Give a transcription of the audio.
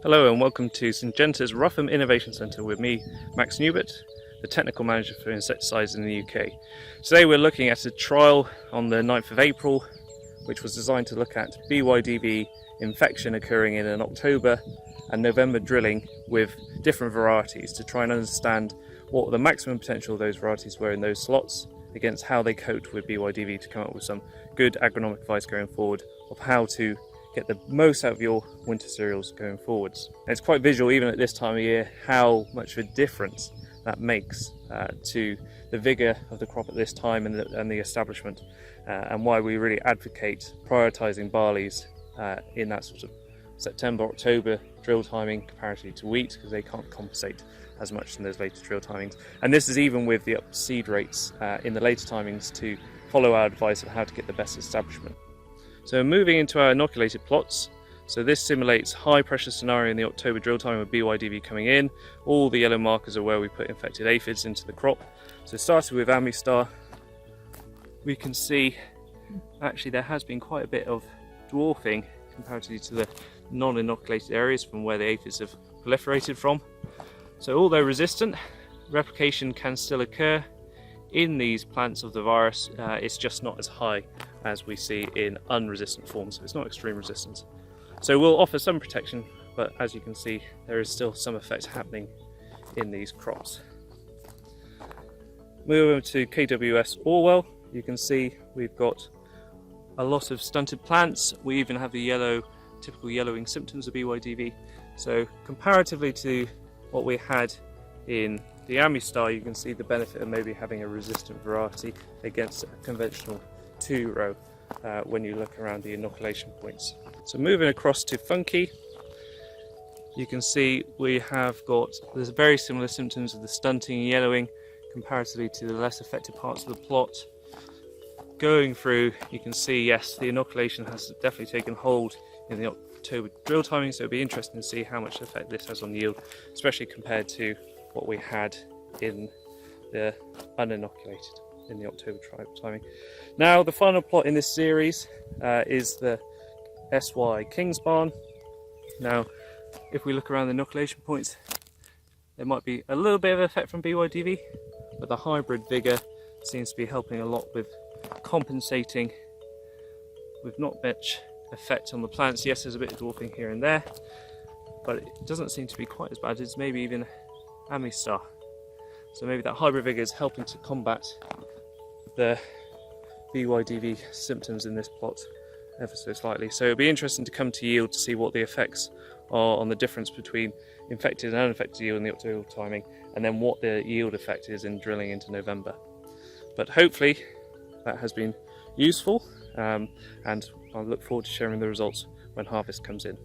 Hello and welcome to Syngenta's Rougham Innovation Centre with me, Max Newbert, the Technical Manager for Insecticides in the UK. Today we're looking at a trial on the 9th of April, which was designed to look at BYDV infection occurring in an October and November drilling with different varieties to try and understand what the maximum potential of those varieties were in those slots against how they cope with BYDV to come up with some good agronomic advice going forward of how to get the most out of your winter cereals going forwards. And it's quite visual even at this time of year how much of a difference that makes to the vigour of the crop at this time and the establishment, and why we really advocate prioritising barleys in that sort of September, October drill timing comparatively to wheat, because they can't compensate as much in those later drill timings. And this is even with the up seed rates in the later timings to follow our advice of how to get the best establishment. So moving into our inoculated plots, so this simulates high pressure scenario in the October drill time with BYDV coming in. All the yellow markers are where we put infected aphids into the crop. So starting with Mestar, we can see actually there has been quite a bit of dwarfing comparatively to the non-inoculated areas from where the aphids have proliferated from. So although resistant, replication can still occur in these plants of the virus. It's just not as high as we see in unresistant forms, so it's not extreme resistance. So we'll offer some protection, but as you can see there is still some effect happening in these crops. Move over to KWS Orwell, you can see we've got a lot of stunted plants. We even have the typical yellowing symptoms of BYDV. So comparatively to what we had in the Mestar, you can see the benefit of maybe having a resistant variety against a conventional 2-row when you look around the inoculation points. So moving across to Funky, you can see we have got there's very similar symptoms of the stunting and yellowing comparatively to the less affected parts of the plot. Going through, you can see yes, the inoculation has definitely taken hold in the October drill timing, so it'll be interesting to see how much effect this has on yield, especially compared to what we had in the uninoculated in the October timing. Now the final plot in this series is the SY King's Barn. Now if we look around the inoculation points, there might be a little bit of effect from BYDV, but the hybrid vigour seems to be helping a lot with compensating with not much effect on the plants. Yes, there's a bit of dwarfing here and there, but it doesn't seem to be quite as bad as maybe even Mestar. So maybe that hybrid vigour is helping to combat the BYDV symptoms in this plot ever so slightly. So it'll be interesting to come to yield to see what the effects are on the difference between infected and uninfected yield in the October timing, and then what the yield effect is in drilling into November. But hopefully that has been useful, and I look forward to sharing the results when harvest comes in.